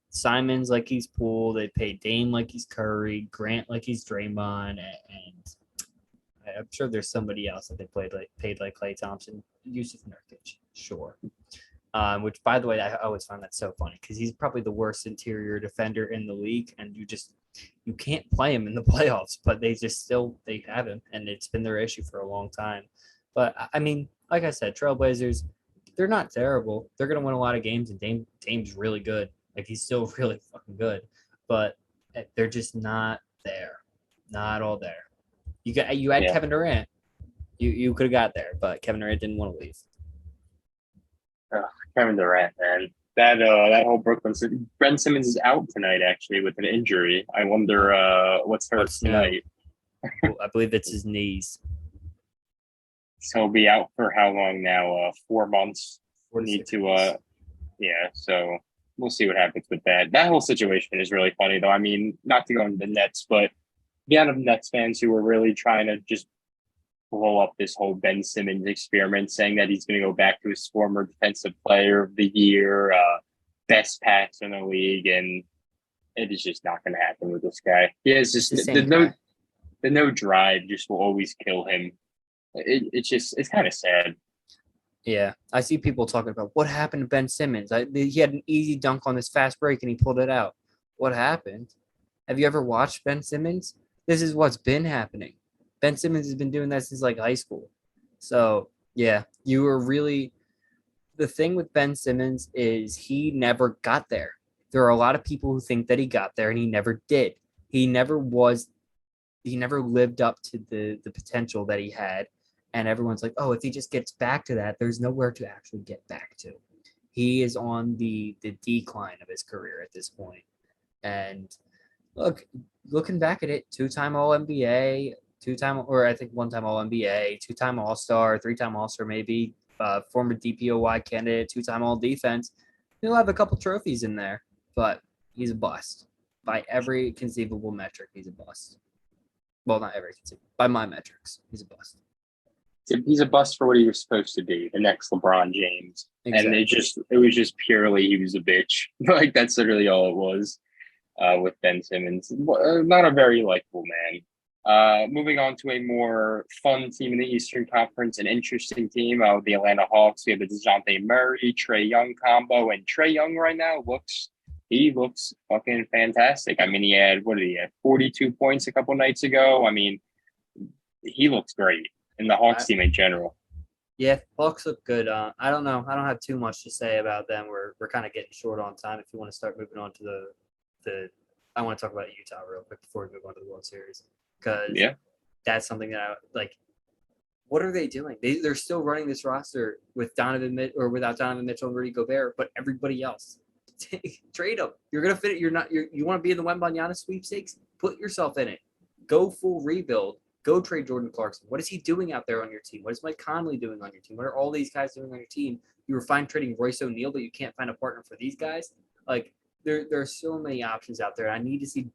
Simons like he's Poole. They paid Dame like he's Curry, Grant like he's Draymond, and I'm sure there's somebody else that they paid like Klay Thompson, Yusuf Nurkic, sure. Which, by the way, I always find that so funny because he's probably the worst interior defender in the league, and you can't play him in the playoffs, but they have him, and it's been their issue for a long time. But I mean, like I said, Trailblazers, they're not terrible. They're gonna win a lot of games, and Dame's really good. Like he's still really fucking good, but they're just not there, not all there. You had Yeah. Kevin Durant, you could have got there, but Kevin Durant didn't want to leave. Kevin Durant, man. That whole Ben Simmons is out tonight actually with an injury. I wonder what's hurt tonight. I believe it's his knees. So he'll be out for how long now? 4 months. We Need to yeah. So we'll see what happens with that. That whole situation is really funny though. I mean, not to go into the Nets, but the amount of Nets fans who are really trying to just blow up this whole Ben Simmons experiment, saying that he's going to go back to his former defensive player of the year, best pass in the league, and it is just not going to happen with this guy. He has just the no drive just will always kill him. It's kind of sad. Yeah, I see people talking about what happened to Ben Simmons. He had an easy dunk on this fast break and he pulled it out. What happened? Have you ever watched Ben Simmons? This is what's been happening. Ben Simmons has been doing that since like high school. So yeah, you were really the thing with Ben Simmons is he never got there. There are a lot of people who think that he got there and he never did. He never lived up to the potential that he had. And everyone's like, oh, if he just gets back to that, there's nowhere to actually get back to. He is on the decline of his career at this point. And looking back at it, 2-time All-NBA, 2-time, or I think 1-time All-NBA, 2-time All-Star, 3-time All-Star maybe, former DPOY candidate, 2-time All-Defense. He'll have a couple trophies in there, but he's a bust. By every conceivable metric, he's a bust. Well, not every conceivable. By my metrics, he's a bust. He's a bust for what he was supposed to be, the next LeBron James. Exactly. And it was just purely he was a bitch. Like that's literally all it was with Ben Simmons. Not a very likable man. Moving on to a more fun team in the Eastern Conference, an interesting team, the Atlanta Hawks. We have the DeJounte Murray, Trae Young combo, and Trae Young right now looks fucking fantastic. I mean, he had 42 points a couple nights ago. I mean, he looks great. And the Hawks team in general. Yeah, Hawks look good. I don't know. I don't have too much to say about them. We're kind of getting short on time. If you want to start moving on to the I want to talk about Utah real quick before we move on to the World Series because that's something that I like. What are they doing? They're still running this roster with without Donovan Mitchell and Rudy Gobert, but everybody else. Trade them. You're gonna fit it. You want to be in the Wembanyama sweepstakes? Put yourself in it. Go full rebuild. Go trade Jordan Clarkson. What is he doing out there on your team? What is Mike Conley doing on your team? What are all these guys doing on your team? You were fine trading Royce O'Neal, but you can't find a partner for these guys. Like there are so many options out there. I need to see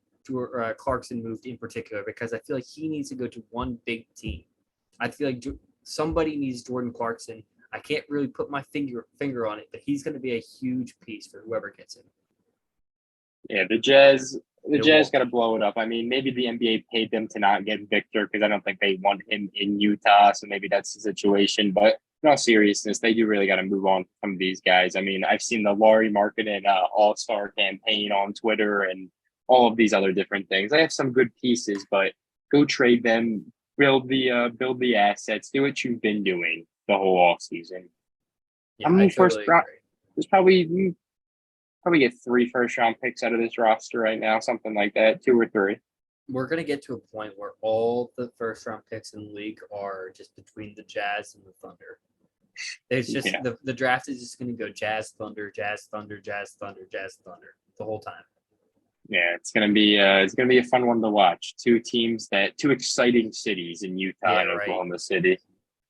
Clarkson moved in particular because I feel like he needs to go to one big team. I feel like somebody needs Jordan Clarkson. I can't really put my finger on it, but he's going to be a huge piece for whoever gets him. Yeah, the Jazz got to blow it up. I mean, maybe the NBA paid them to not get Victor because I don't think they want him in Utah. So maybe that's the situation. But in all seriousness, they do really got to move on from some of these guys. I mean, I've seen the Laurie Marketing All-Star campaign on Twitter and all of these other different things. I have some good pieces, but go trade them, build the assets, do what you've been doing the whole off season. Yeah, how many first round? There's probably get 3 first-round picks out of this roster right now, something like that, 2 or 3. we're gonna get to a point where all the first round picks in the league are just between the Jazz and the Thunder. There's just Yeah, the draft is just gonna go Jazz, Thunder, Jazz, Thunder, Jazz, Thunder, Jazz, Thunder the whole time. yeah, it's gonna be a fun one to watch. Two exciting cities in Utah Yeah, and right. Oklahoma City.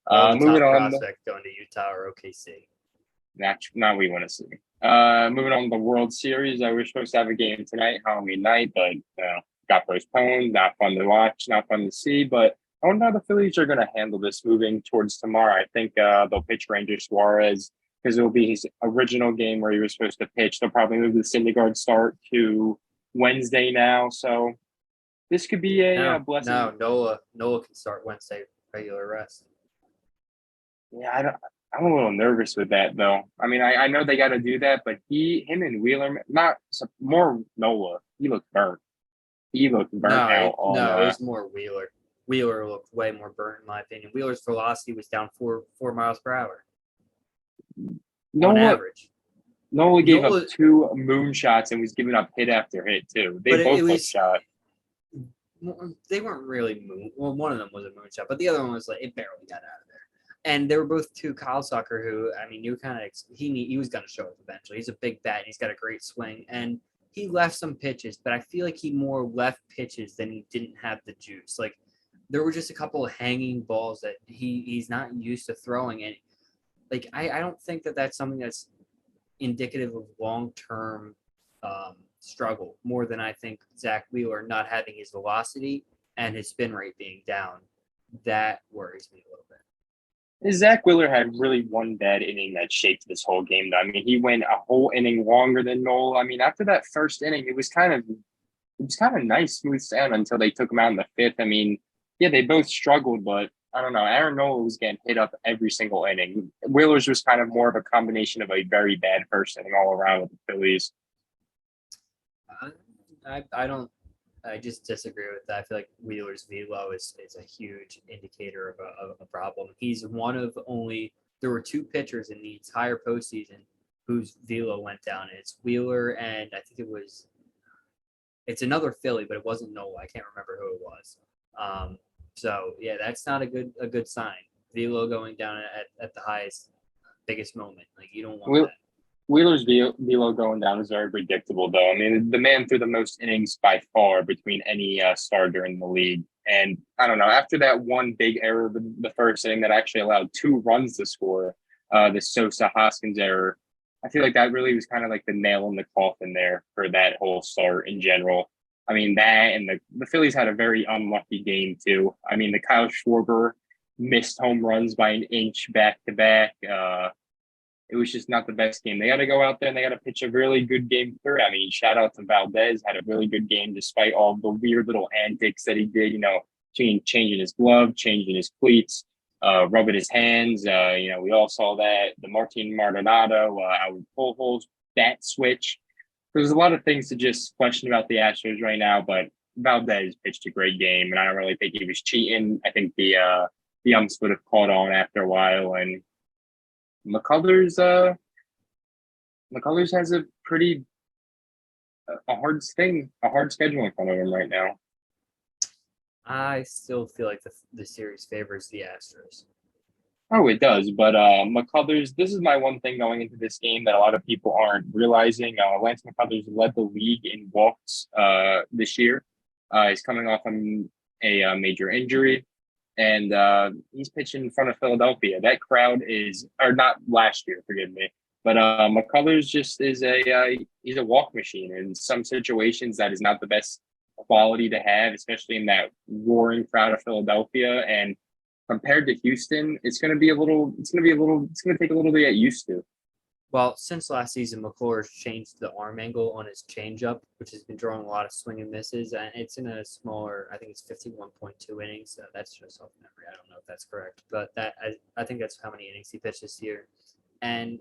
All the Moving top on, prospects going to Utah or OKC. not we want to see. Moving on to the World Series, we were supposed to have a game tonight, Halloween night, but got postponed. Not fun to watch, not fun to see. But I wonder how the Phillies are going to handle this moving towards tomorrow. I think they'll pitch Ranger Suarez because it will be his original game where he was supposed to pitch. They'll probably move the Syndergaard start to Wednesday now, so this could be a blessing. No, Nola can start Wednesday regular rest. Yeah, I'm a little nervous with that though. I mean, I know they got to do that, but him and Wheeler, not more Nola. He looked burnt. He looked burnt out on. It was more Wheeler. Wheeler looked way more burnt in my opinion. Wheeler's velocity was down 4 miles per hour on Nola. average. Nola gave up 2 moonshots and was giving up hit after hit too. They both looked shot. They weren't really moon. Well, one of them was a moonshot, but the other one was like it barely got out of there. And they were both two Kyle Sucker who, I mean, you kind of he was going to show up eventually. He's a big bat and he's got a great swing, and he left some pitches, but I feel like he more left pitches than he didn't have the juice. Like there were just a couple of hanging balls that he's not used to throwing, and like I don't think that that's something that's indicative of long-term struggle more than I think Zach Wheeler not having his velocity and his spin rate being down. That worries me a little bit. Zach Wheeler had really one bad inning that shaped this whole game. Though. I mean, he went a whole inning longer than Nola. I mean, after that first inning, it was kind of nice, smooth sailing until they took him out in the 5th. I mean, yeah, they both struggled, but I don't know. Aaron Nola was getting hit up every single inning. Wheeler's was kind of more of a combination of a very bad first inning all around with the Phillies. I just disagree with that. I feel like Wheeler's velo is a huge indicator of a problem. He's one of only there were 2 pitchers in the entire postseason whose velo went down. It's Wheeler and I think it's another Philly, but it wasn't Nola. I can't remember who it was. So yeah, that's not a good sign. Velo going down at the biggest moment. Like you don't want that. Wheeler's velo going down is very predictable, though. I mean, the man threw the most innings by far between any starter in the league. And I don't know, after that one big error, the first inning that actually allowed 2 runs to score, the Sosa-Hoskins error, I feel like that really was kind of like the nail in the coffin there for that whole start in general. I mean, that and the Phillies had a very unlucky game, too. I mean, the Kyle Schwarber missed home runs by an inch back-to-back. It was just not the best game. They got to go out there and they got to pitch a really good game through. I mean, shout out to Valdez, had a really good game despite all the weird little antics that he did, changing his glove, changing his cleats, rubbing his hands. We all saw that. The Martin Maldonado, Albert Pujols, bat switch. There's a lot of things to just question about the Astros right now, but Valdez pitched a great game, and I don't really think he was cheating. I think the umps would have caught on after a while, and McCullers has a pretty hard schedule in front of him right now. I still feel like the series favors the Astros. Oh, it does. But McCullers, this is my one thing going into this game that a lot of people aren't realizing. Lance McCullers led the league in walks this year. He's coming off a major injury. And he's pitching in front of Philadelphia. That crowd or not last year, forgive me. But McCullers just is he's a walk machine. In some situations, that is not the best quality to have, especially in that roaring crowd of Philadelphia. And compared to Houston, it's going to take a little to get used to. Well, since last season, McCullers changed the arm angle on his changeup, which has been drawing a lot of swing and misses. And it's in a smaller, I think it's 51.2 innings. So that's just off memory. I don't know if that's correct, but I think that's how many innings he pitched this year. And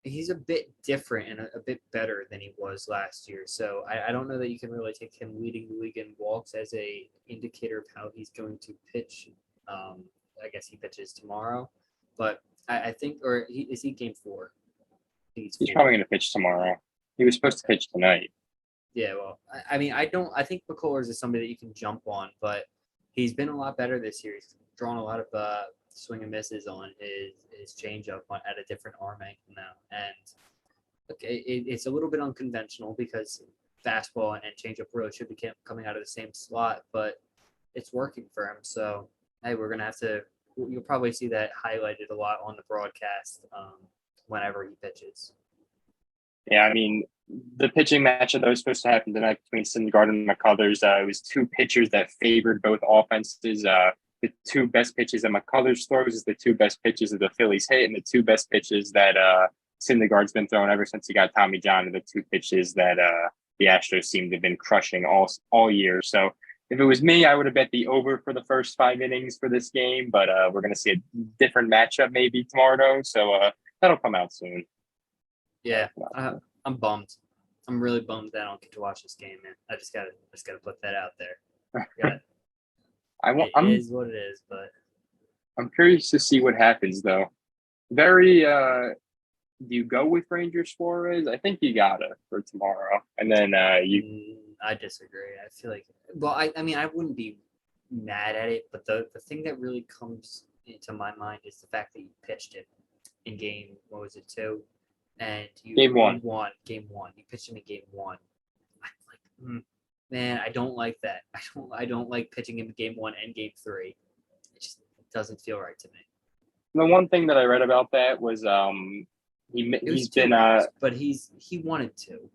he's a bit different and a bit better than he was last year. So I don't know that you can really take him leading the league in walks as a indicator of how he's going to pitch. I guess he pitches tomorrow, but I think, is he game 4? He's probably going to pitch tomorrow. He was supposed to pitch tonight. Yeah, well, I mean, I think McCullers is somebody that you can jump on, but he's been a lot better this year. He's drawn a lot of swing and misses on his changeup at a different arm angle now, and okay, it's a little bit unconventional because fastball and changeup really should be coming out of the same slot, but it's working for him. So hey, we're gonna have to. You'll probably see that highlighted a lot on the broadcast whenever he pitches. Yeah, I mean, the pitching matchup that was supposed to happen tonight between Syndergaard and McCullers, it was two pitchers that favored both offenses. The two best pitches that McCullers throws is the two best pitches that the Phillies hit, and the two best pitches that Syndergaard's been throwing ever since he got Tommy John are the two pitches that the Astros seem to have been crushing all year. So if it was me, I would have bet the over for the first 5 innings for this game, but we're going to see a different matchup maybe tomorrow. So that'll come out soon. Yeah, I'm bummed. I'm really bummed that I don't get to watch this game, man. I just gotta put that out there. It is what it is, but I'm curious to see what happens though. Do you go with Ranger Suarez? I think you gotta for tomorrow, and then you. I disagree. I feel like, well, I mean, I wouldn't be mad at it, but the thing that really comes into my mind is the fact that you pitched it in game, what was it, 2? And you Game one. Game one. You pitched him in game 1. I'm like, man, I don't like that. I don't like pitching him in game 1 and game 3. It just doesn't feel right to me. The one thing that I read about that was he's been but he wanted to.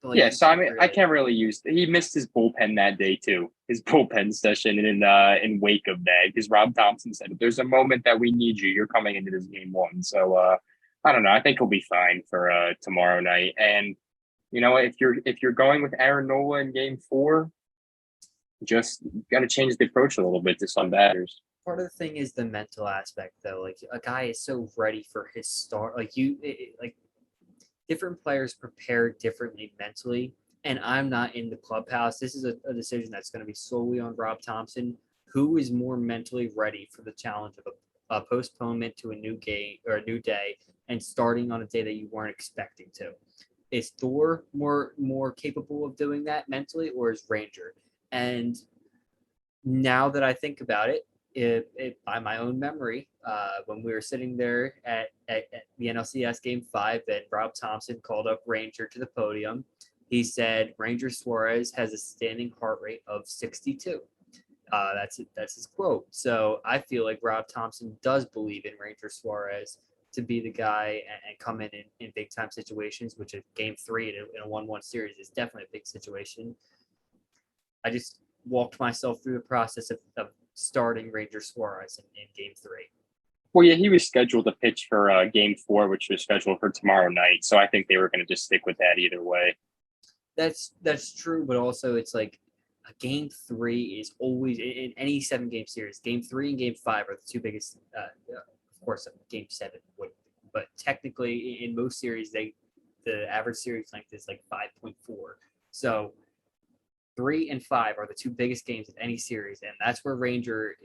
But yeah, so I mean, I can't really use. He missed his bullpen that day too. His bullpen session in wake of that, because Rob Thompson said, "If there's a moment that we need you, you're coming into this game 1." So I don't know. I think he'll be fine for tomorrow night. And you know, if you're going with Aaron Nola in game 4, just got to change the approach a little bit to some batters. Part of the thing is the mental aspect, though. Like, a guy is so ready for his start. Like different players prepare differently mentally. And I'm not in the clubhouse. This is a decision that's going to be solely on Rob Thompson. Who is more mentally ready for the challenge of a postponement to a new game or a new day and starting on a day that you weren't expecting to? Is Thor more capable of doing that mentally, or is Ranger? And now that I think about it, by my own memory, when we were sitting there at the NLCS Game 5, and Rob Thompson called up Ranger to the podium, he said Ranger Suarez has a standing heart rate of 62. That's his quote. So I feel like Rob Thompson does believe in Ranger Suarez to be the guy and come in big time situations, which is game 3 in a 1-1 series is definitely a big situation. I just walked myself through the process of starting Ranger Suarez in game 3. Well, yeah, he was scheduled to pitch for game 4, which was scheduled for tomorrow night. So I think they were going to just stick with that either way. That's true, but also it's like a game 3 is always in any 7-game series. Game 3 and game 5 are the two biggest. Of course, game 7 would, but technically in most series, the average series length is like 5.4. So 3 and 5 are the two biggest games of any series, and that's where Ranger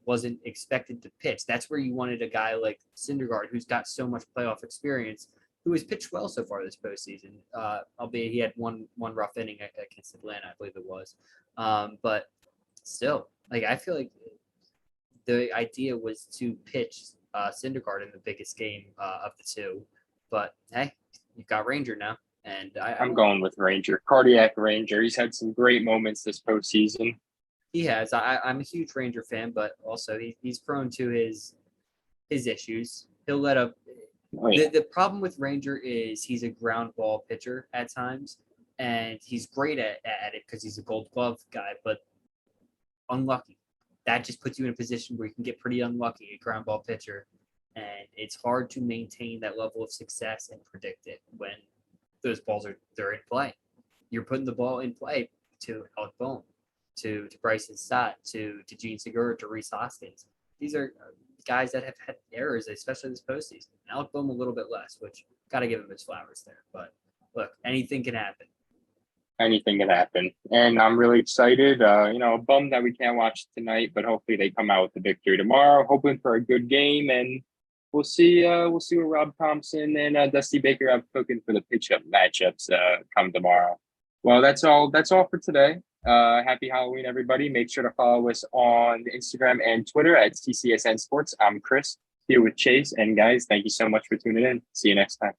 wasn't expected to pitch. That's where you wanted a guy like Syndergaard, who's got so much playoff experience, who has pitched well so far this postseason. Albeit he had one rough inning against Atlanta, I believe it was. But still, like, I feel like the idea was to pitch Syndergaard in the biggest game of the two. But hey, you've got Ranger now. And I'm going with Ranger. Cardiac Ranger. He's had some great moments this postseason. He has. I'm a huge Ranger fan, but also he's prone to his issues. He'll let up. Oh, yeah. The problem with Ranger is he's a ground ball pitcher at times, and he's great at it because he's a Gold Glove guy, but unlucky. That just puts you in a position where you can get pretty unlucky, a ground ball pitcher, and it's hard to maintain that level of success and predict it when those balls they're in play. You're putting the ball in play to Alec Bohm, to Bryson Stott, to Gene Segura, to Rhys Hoskins. These are guys that have had errors, especially this postseason. Alec Bohm a little bit less, which got to give him his flowers there. But look, anything can happen. Anything can happen, and I'm really excited. Bummed that we can't watch tonight, but hopefully they come out with the victory tomorrow. Hoping for a good game, and we'll see what Rob Thompson and Dusty Baker have cooking for the pitch-up matchups come tomorrow. Well, that's all for today. Happy Halloween, everybody. Make sure to follow us on Instagram and Twitter at CCSN Sports. I'm Chris here with Chase. And guys, thank you so much for tuning in. See you next time.